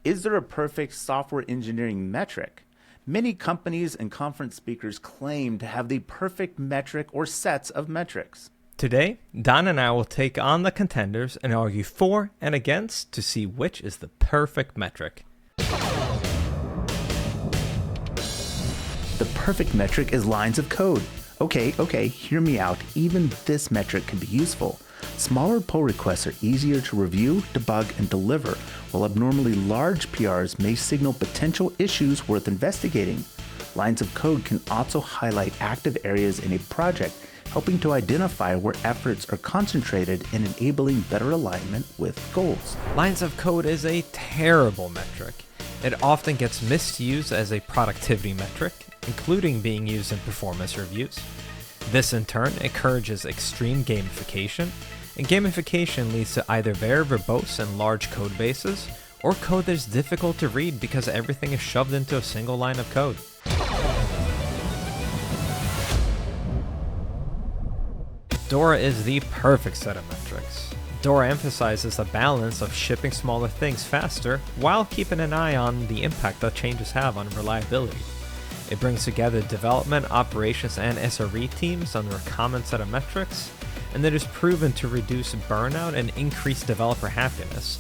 Is there a perfect software engineering metric? Many companies and conference speakers claim to have the perfect metric or sets of metrics. Today, Don and I will take on the contenders and argue for and against to see which is the perfect metric. The perfect metric is lines of code. Okay, hear me out. Even this metric can be useful. Smaller pull requests are easier to review, debug, and deliver, while abnormally large PRs may signal potential issues worth investigating. Lines of code can also highlight active areas in a project, helping to identify where efforts are concentrated and enabling better alignment with goals. Lines of code is a terrible metric. It often gets misused as a productivity metric, including being used in performance reviews. This in turn encourages extreme gamification, and gamification leads to either very verbose and large code bases, or code that is difficult to read because everything is shoved into a single line of code. DORA is the perfect set of metrics. DORA emphasizes the balance of shipping smaller things faster while keeping an eye on the impact that changes have on reliability. It brings together development, operations, and SRE teams under a common set of metrics, and it is proven to reduce burnout and increase developer happiness.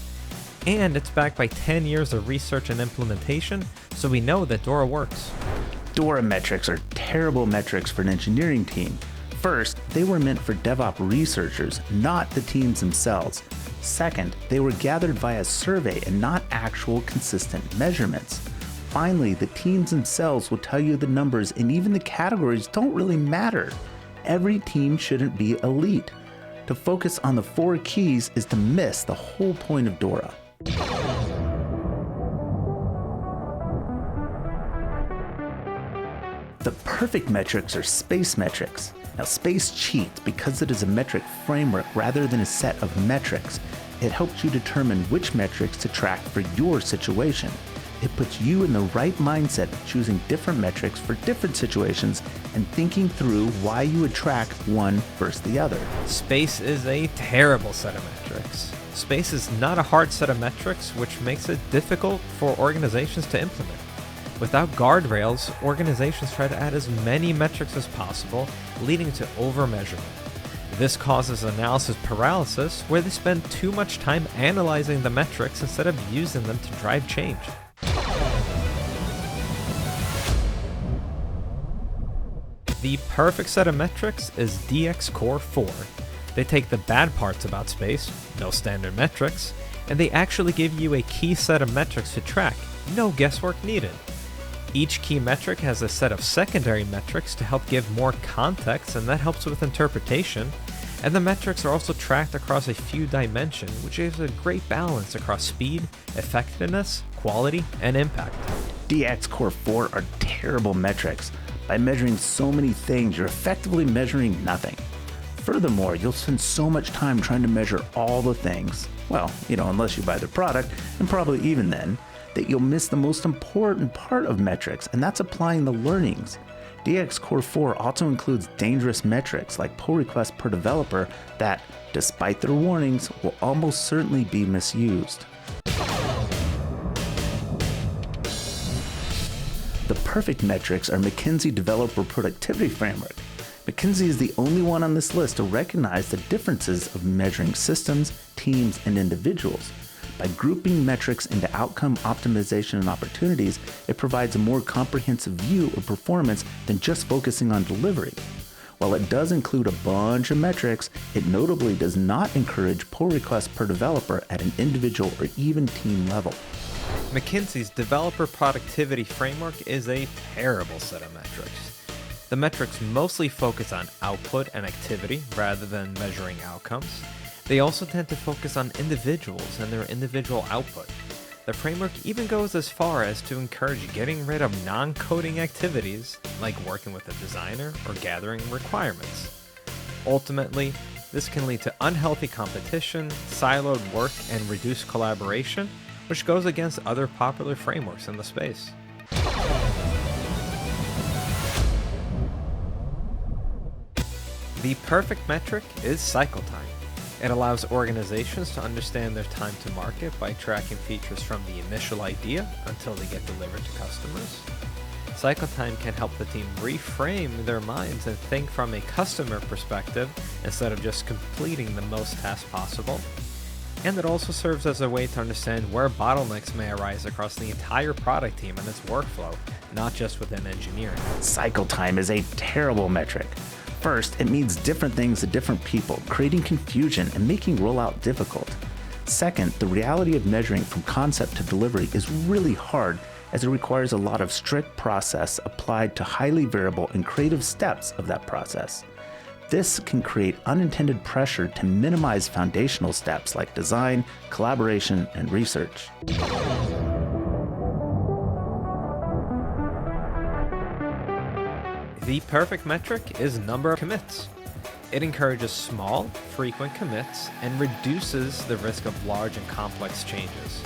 And it's backed by 10 years of research and implementation, so we know that DORA works. DORA metrics are terrible metrics for an engineering team. First, they were meant for DevOps researchers, not the teams themselves. Second, they were gathered via survey and not actual consistent measurements. Finally, the teams themselves will tell you the numbers, and even the categories don't really matter. Every team shouldn't be elite. To focus on the 4 keys is to miss the whole point of DORA. The perfect metrics are space metrics. Now, space cheats because it is a metric framework rather than a set of metrics. It helps you determine which metrics to track for your situation. It puts you in the right mindset of choosing different metrics for different situations and thinking through why you would track one versus the other. Space is a terrible set of metrics. Space is not a hard set of metrics, which makes it difficult for organizations to implement. Without guardrails, organizations try to add as many metrics as possible, leading to over-measurement. This causes analysis paralysis, where they spend too much time analyzing the metrics instead of using them to drive change. The perfect set of metrics is DX Core 4. They take the bad parts about space, no standard metrics, and they actually give you a key set of metrics to track, no guesswork needed. Each key metric has a set of secondary metrics to help give more context, and that helps with interpretation. And the metrics are also tracked across a few dimensions, which gives a great balance across speed, effectiveness, quality, and impact. DX Core 4 are terrible metrics. By measuring so many things, you're effectively measuring nothing. Furthermore, you'll spend so much time trying to measure all the things, well, unless you buy the product, and probably even then, that you'll miss the most important part of metrics, and that's applying the learnings. DX Core 4 also includes dangerous metrics like pull requests per developer that, despite their warnings, will almost certainly be misused. The perfect metrics are McKinsey Developer Productivity Framework. McKinsey is the only one on this list to recognize the differences of measuring systems, teams, and individuals. By grouping metrics into outcome optimization and opportunities, it provides a more comprehensive view of performance than just focusing on delivery. While it does include a bunch of metrics, it notably does not encourage pull requests per developer at an individual or even team level. McKinsey's Developer Productivity Framework is a terrible set of metrics. The metrics mostly focus on output and activity rather than measuring outcomes. They also tend to focus on individuals and their individual output. The framework even goes as far as to encourage getting rid of non-coding activities, like working with a designer or gathering requirements. Ultimately, this can lead to unhealthy competition, siloed work, and reduced collaboration, which goes against other popular frameworks in the space. The perfect metric is cycle time. It allows organizations to understand their time to market by tracking features from the initial idea until they get delivered to customers. Cycle time can help the team reframe their minds and think from a customer perspective instead of just completing the most tasks possible. And it also serves as a way to understand where bottlenecks may arise across the entire product team and its workflow, not just within engineering. Cycle time is a terrible metric. First, it means different things to different people, creating confusion and making rollout difficult. Second, the reality of measuring from concept to delivery is really hard, as it requires a lot of strict process applied to highly variable and creative steps of that process. This can create unintended pressure to minimize foundational steps like design, collaboration, and research. The perfect metric is number of commits. It encourages small, frequent commits and reduces the risk of large and complex changes.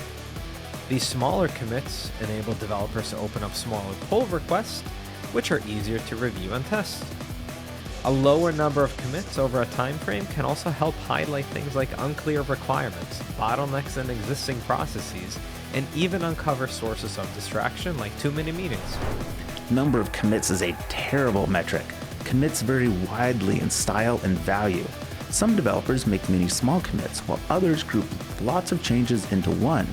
These smaller commits enable developers to open up smaller pull requests, which are easier to review and test. A lower number of commits over a time frame can also help highlight things like unclear requirements, bottlenecks in existing processes, and even uncover sources of distraction like too many meetings. Number of commits is a terrible metric. Commits vary widely in style and value. Some developers make many small commits, while others group lots of changes into one.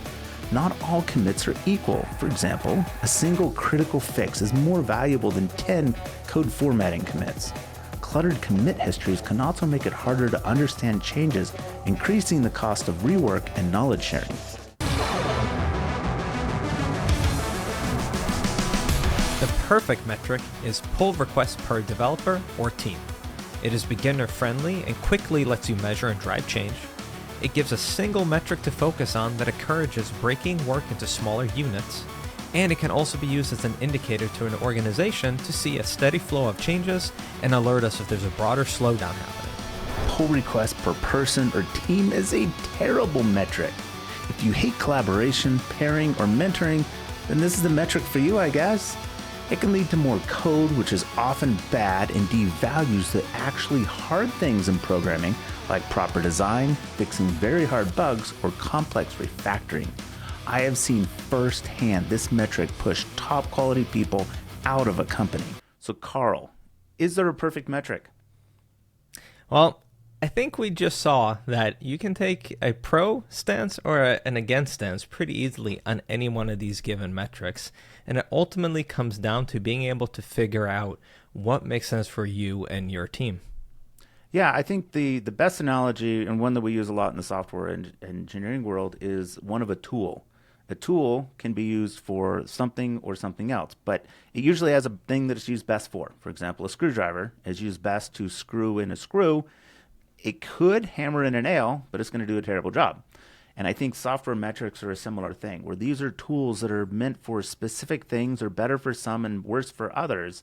Not all commits are equal. For example, a single critical fix is more valuable than 10 code formatting commits. Cluttered commit histories can also make it harder to understand changes, increasing the cost of rework and knowledge sharing. The perfect metric is pull requests per developer or team. It is beginner friendly and quickly lets you measure and drive change. It gives a single metric to focus on that encourages breaking work into smaller units, and it can also be used as an indicator to an organization to see a steady flow of changes and alert us if there's a broader slowdown happening. Pull request per person or team is a terrible metric. If you hate collaboration, pairing, or mentoring, then this is the metric for you, I guess. It can lead to more code, which is often bad and devalues the actually hard things in programming, like proper design, fixing very hard bugs, or complex refactoring. I have seen firsthand this metric push top quality people out of a company. So Carl, is there a perfect metric? Well, I think we just saw that you can take a pro stance or an against stance pretty easily on any one of these given metrics. And it ultimately comes down to being able to figure out what makes sense for you and your team. Yeah, I think the best analogy, and one that we use a lot in the software and engineering world, is one of a tool. A tool can be used for something or something else, but it usually has a thing that it's used best for. For example, a screwdriver is used best to screw in a screw. It could hammer in a nail, but it's going to do a terrible job. And I think software metrics are a similar thing, where these are tools that are meant for specific things, or better for some and worse for others.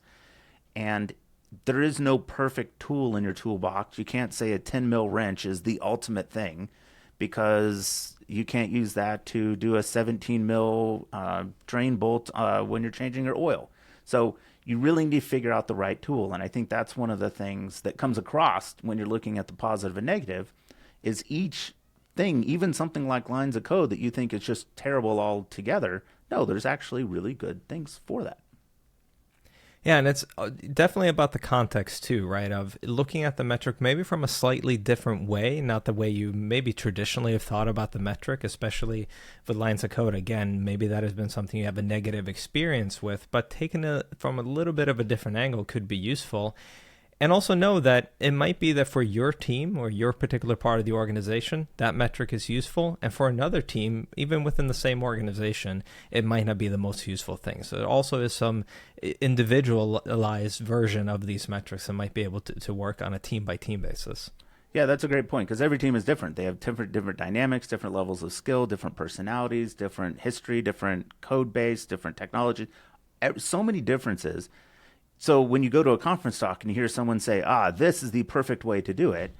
And there is no perfect tool in your toolbox. You can't say a 10 mil wrench is the ultimate thing, because you can't use that to do a 17 mil drain bolt when you're changing your oil. So you really need to figure out the right tool. And I think that's one of the things that comes across when you're looking at the positive and negative, is each thing, even something like lines of code that you think is just terrible altogether, no, there's actually really good things for that. Yeah, and it's definitely about the context too, right? Of looking at the metric maybe from a slightly different way, not the way you maybe traditionally have thought about the metric, especially with lines of code. Again, maybe that has been something you have a negative experience with, but taking it from a little bit of a different angle could be useful. And also know that it might be that for your team or your particular part of the organization, that metric is useful. And for another team, even within the same organization, it might not be the most useful thing. So it also is some individualized version of these metrics that might be able to work on a team-by-team basis. Yeah, that's a great point, because every team is different. They have different dynamics, different levels of skill, different personalities, different history, different code base, different technology, so many differences. So when you go to a conference talk and you hear someone say, this is the perfect way to do it,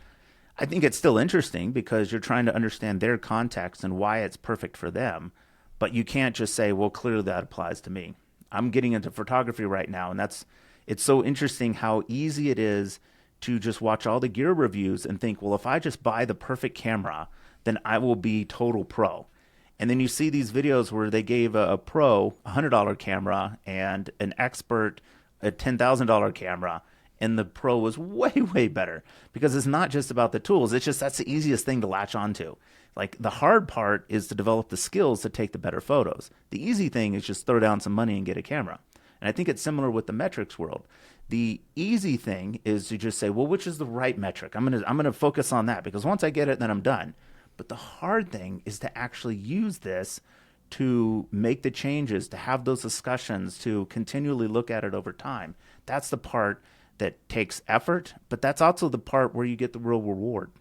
I think it's still interesting, because you're trying to understand their context and why it's perfect for them. But you can't just say, well, clearly that applies to me. I'm getting into photography right now, and it's so interesting how easy it is to just watch all the gear reviews and think, well, if I just buy the perfect camera, then I will be total pro. And then you see these videos where they gave a pro a $100 camera and an expert a $10,000 camera, and the pro was way, way better, because it's not just about the tools. It's just that's the easiest thing to latch onto. Like, the hard part is to develop the skills to take the better photos. The easy thing is just throw down some money and get a camera. And I think it's similar with the metrics world. The easy thing is to just say, well, which is the right metric? I'm gonna focus on that, because once I get it, then I'm done. But the hard thing is to actually use this to make the changes, to have those discussions, to continually look at it over time. That's the part that takes effort, but that's also the part where you get the real reward.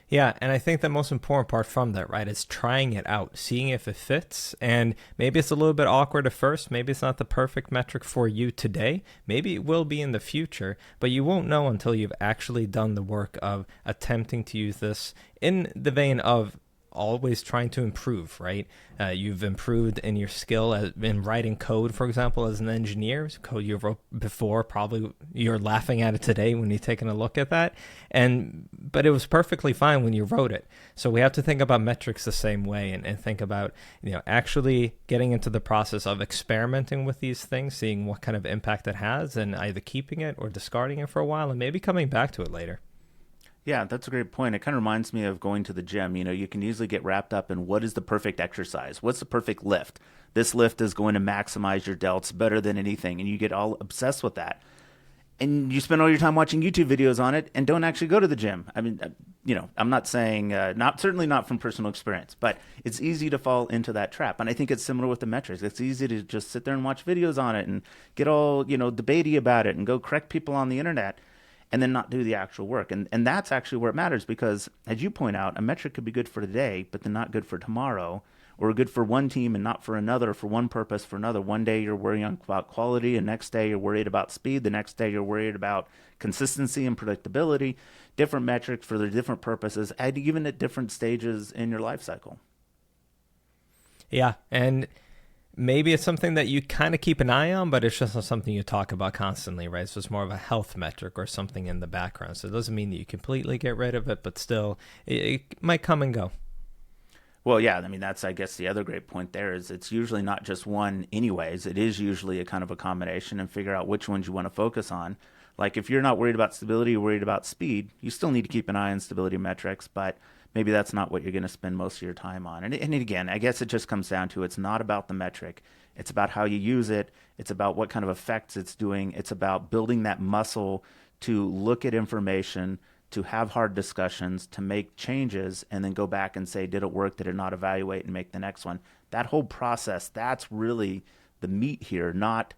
Yeah, and I think the most important part from that, right, is trying it out, seeing if it fits. And maybe it's a little bit awkward at first. Maybe it's not the perfect metric for you today. Maybe it will be in the future, but you won't know until you've actually done the work of attempting to use this in the vein of always trying to improve, right? You've improved in your skill in writing code, for example, as an engineer. Code you wrote before, probably you're laughing at it today when you're taking a look at that. But it was perfectly fine when you wrote it. So we have to think about metrics the same way, and think about, actually getting into the process of experimenting with these things, seeing what kind of impact it has, and either keeping it or discarding it for a while and maybe coming back to it later. Yeah, that's a great point. It kind of reminds me of going to the gym. You can easily get wrapped up in what is the perfect exercise? What's the perfect lift? This lift is going to maximize your delts better than anything. And you get all obsessed with that. And you spend all your time watching YouTube videos on it and don't actually go to the gym. I mean, I'm not saying, certainly not from personal experience, but it's easy to fall into that trap. And I think it's similar with the metrics. It's easy to just sit there and watch videos on it and get all, debatey about it and go correct people on the internet, and then not do the actual work. And that's actually where it matters, because, as you point out, a metric could be good for today, but then not good for tomorrow, or good for one team and not for another, for one purpose, for another. One day you're worrying about quality, and next day you're worried about speed, the next day you're worried about consistency and predictability. Different metrics for their different purposes, and even at different stages in your life cycle. Yeah, and maybe it's something that you kind of keep an eye on, but it's just not something you talk about constantly, right? So it's more of a health metric or something in the background. So it doesn't mean that you completely get rid of it, but still, it might come and go. Well, yeah, I mean, that's, I guess, the other great point there is it's usually not just one anyways. It is usually a kind of a combination, and figure out which ones you want to focus on. Like, if you're not worried about stability, you're worried about speed, you still need to keep an eye on stability metrics, but maybe that's not what you're going to spend most of your time on. And again, I guess it just comes down to, it's not about the metric. It's about how you use it. It's about what kind of effects it's doing. It's about building that muscle to look at information, to have hard discussions, to make changes, and then go back and say, did it work? Did it not? Evaluate and make the next one. That whole process, that's really the meat here, not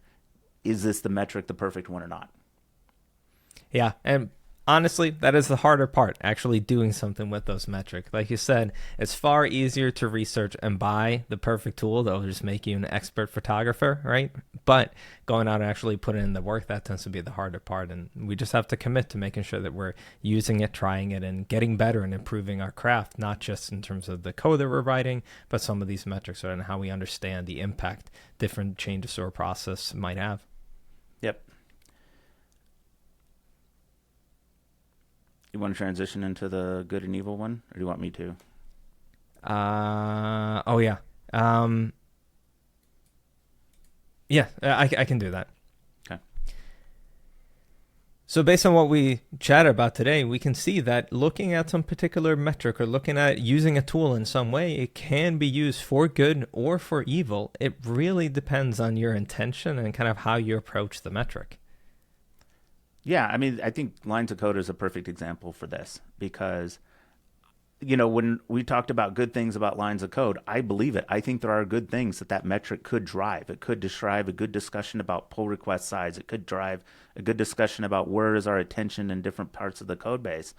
is this the metric, the perfect one or not. Yeah, and honestly, that is the harder part, actually doing something with those metrics. Like you said, it's far easier to research and buy the perfect tool that will just make you an expert photographer, right? But going out and actually putting in the work, that tends to be the harder part. And we just have to commit to making sure that we're using it, trying it, and getting better and improving our craft, not just in terms of the code that we're writing, but some of these metrics and how we understand the impact different changes or process might have. Yep. You want to transition into the good and evil one, or do you want me to? Oh yeah. Yeah, I can do that. Okay. So based on what we chatted about today, we can see that looking at some particular metric or looking at using a tool in some way, it can be used for good or for evil. It really depends on your intention and kind of how you approach the metric. Yeah, I mean, I think lines of code is a perfect example for this, because, when we talked about good things about lines of code, I believe it. I think there are good things that metric could drive. It could drive a good discussion about pull request size. It could drive a good discussion about where is our attention in different parts of the code base.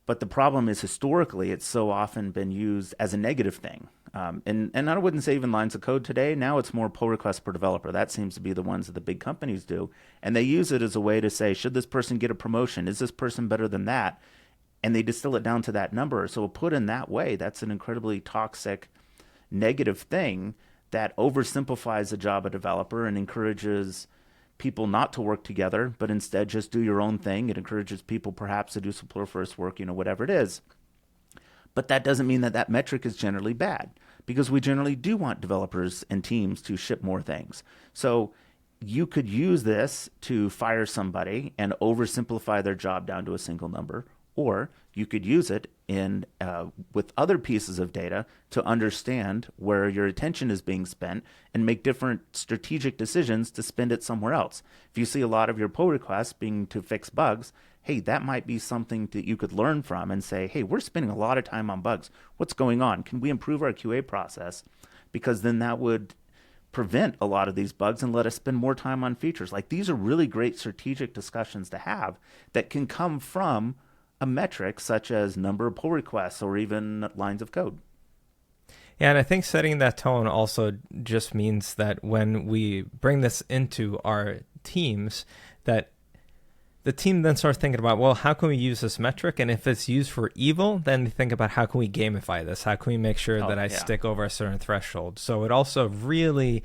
But the problem is, historically, it's so often been used as a negative thing. And I wouldn't say even lines of code today. Now it's more pull requests per developer. That seems to be the ones that the big companies do. And they use it as a way to say, should this person get a promotion? Is this person better than that? And they distill it down to that number. So put in that way, that's an incredibly toxic, negative thing that oversimplifies the job of developer and encourages people not to work together, but instead just do your own thing. It encourages people perhaps to do superfluous work, whatever it is. But that doesn't mean that that metric is generally bad, because we generally do want developers and teams to ship more things. So you could use this to fire somebody and oversimplify their job down to a single number, or you could use it with other pieces of data to understand where your attention is being spent and make different strategic decisions to spend it somewhere else. If you see a lot of your pull requests being to fix bugs, hey, that might be something that you could learn from and say, hey, we're spending a lot of time on bugs. What's going on? Can we improve our QA process? Because then that would prevent a lot of these bugs and let us spend more time on features. Like, these are really great strategic discussions to have that can come from a metric such as number of pull requests or even lines of code. Yeah, and I think setting that tone also just means that when we bring this into our teams, that the team then starts thinking about, well, how can we use this metric? And if it's used for evil, then they think about, how can we gamify this? How can we make sure that I stick over a certain threshold? So it also really,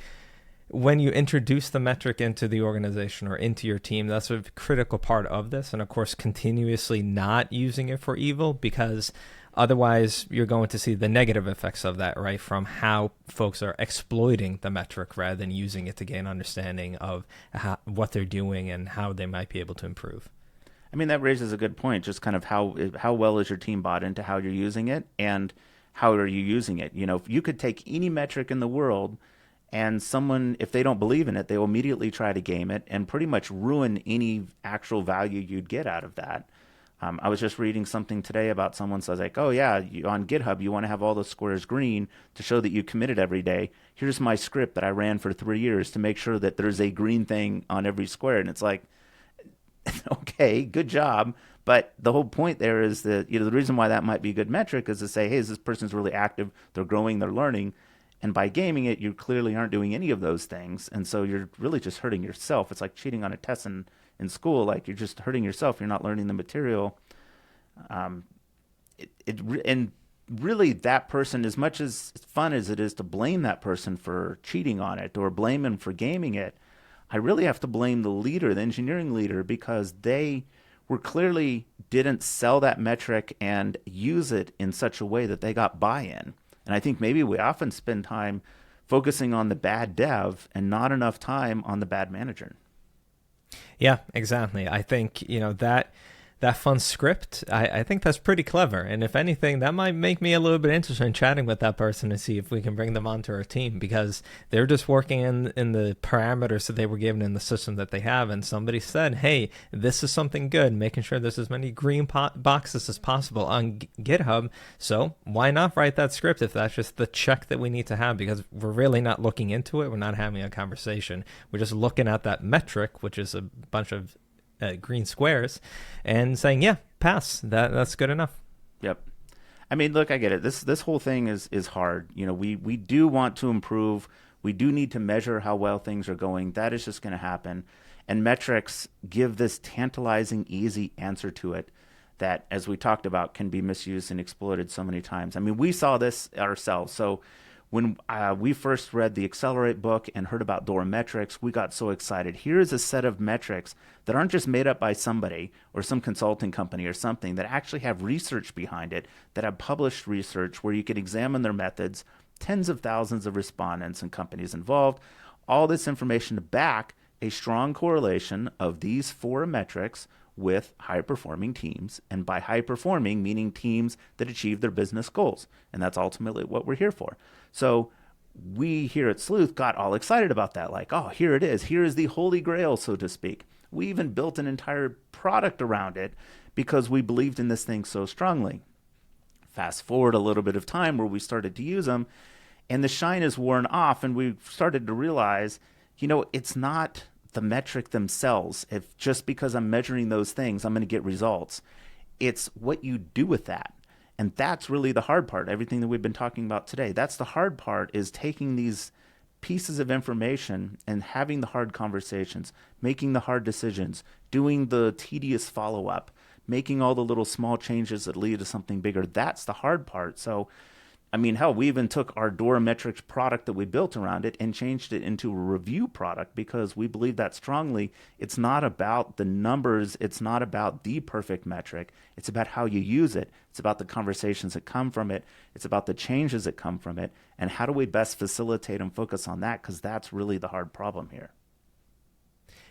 when you introduce the metric into the organization or into your team, that's a critical part of this. And of course, continuously not using it for evil, because otherwise you're going to see the negative effects of that, right? From how folks are exploiting the metric rather than using it to gain understanding of what they're doing and how they might be able to improve. I mean, that raises a good point, just kind of how well is your team bought into how you're using it, and how are you using it? If you could take any metric in the world, and someone, if they don't believe in it, they will immediately try to game it and pretty much ruin any actual value you'd get out of that. I was just reading something today about someone says, like, oh yeah, on GitHub, you want to have all those squares green to show that you committed every day. Here's my script that I ran for 3 years to make sure that there's a green thing on every square. And it's like, okay, good job. But the whole point there is that, the reason why that might be a good metric is to say, hey, this person's really active, they're growing, they're learning. And by gaming it, you clearly aren't doing any of those things. And so you're really just hurting yourself. It's like cheating on a test in school. Like, you're just hurting yourself. You're not learning the material. And really, that person, as much as fun as it is to blame that person for cheating on it or blame him for gaming it, I really have to blame the leader, the engineering leader, because they were clearly didn't sell that metric and use it in such a way that they got buy-in. And I think maybe we often spend time focusing on the bad dev and not enough time on the bad manager. Yeah, exactly. I think, that fun script, I think that's pretty clever. And if anything, that might make me a little bit interested in chatting with that person to see if we can bring them onto our team, because they're just working in the parameters that they were given in the system that they have. And somebody said, hey, this is something good, making sure there's as many green boxes as possible on GitHub. So why not write that script if that's just the check that we need to have? Because we're really not looking into it. We're not having a conversation. We're just looking at that metric, which is a bunch of green squares, and saying, yeah, pass. That's good enough. Yep. I mean, look, I get it. This whole thing is hard. We do want to improve. We do need to measure how well things are going. That is just going to happen. And metrics give this tantalizing, easy answer to it that, as we talked about, can be misused and exploited so many times. I mean, we saw this ourselves. So when we first read the Accelerate book and heard about DORA metrics, we got so excited. Here is a set of metrics that aren't just made up by somebody or some consulting company or something, that actually have research behind it, that have published research where you can examine their methods, tens of thousands of respondents and companies involved, all this information to back a strong correlation of these 4 metrics with high-performing teams. And by high-performing, meaning teams that achieve their business goals. And that's ultimately what we're here for. So we here at Sleuth got all excited about that. Like, oh, here it is. Here is the holy grail, so to speak. We even built an entire product around it because we believed in this thing so strongly. Fast forward a little bit of time where we started to use them, and the shine is worn off, and we started to realize, it's not the metric themselves. If just because I'm measuring those things, I'm going to get results. It's what you do with that. And that's really the hard part. Everything that we've been talking about today, that's the hard part, is taking these pieces of information and having the hard conversations, making the hard decisions, doing the tedious follow-up, making all the little small changes that lead to something bigger. That's the hard part. So I mean, hell, we even took our DORA metrics product that we built around it and changed it into a review product because we believe that strongly. It's not about the numbers. It's not about the perfect metric. It's about how you use it. It's about the conversations that come from it. It's about the changes that come from it. And how do we best facilitate and focus on that? Because that's really the hard problem here.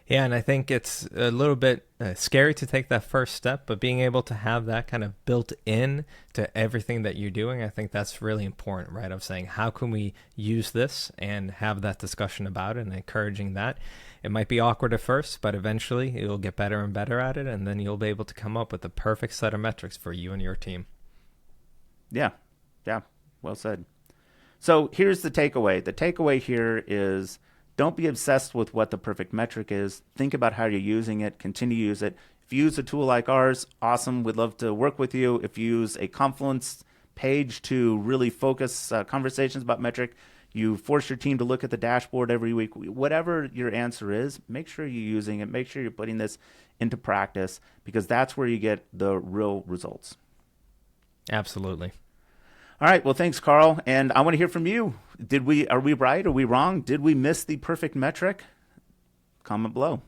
Yeah, and I think it's a little bit scary to take that first step, but being able to have that kind of built in to everything that you're doing, I think that's really important, right? Of saying, how can we use this and have that discussion about it and encouraging that. It might be awkward at first, but eventually you'll get better and better at it, and then you'll be able to come up with the perfect set of metrics for you and your team. Yeah, well said. So here's the takeaway. The takeaway here is, don't be obsessed with what the perfect metric is. Think about how you're using it. Continue to use it. If you use a tool like ours, awesome. We'd love to work with you. If you use a Confluence page to really focus conversations about metric, you force your team to look at the dashboard every week. Whatever your answer is, make sure you're using it. Make sure you're putting this into practice because that's where you get the real results. Absolutely. All right. Well, thanks, Carl. And I want to hear from you. Are we right? Are we wrong? Did we miss the perfect metric? Comment below.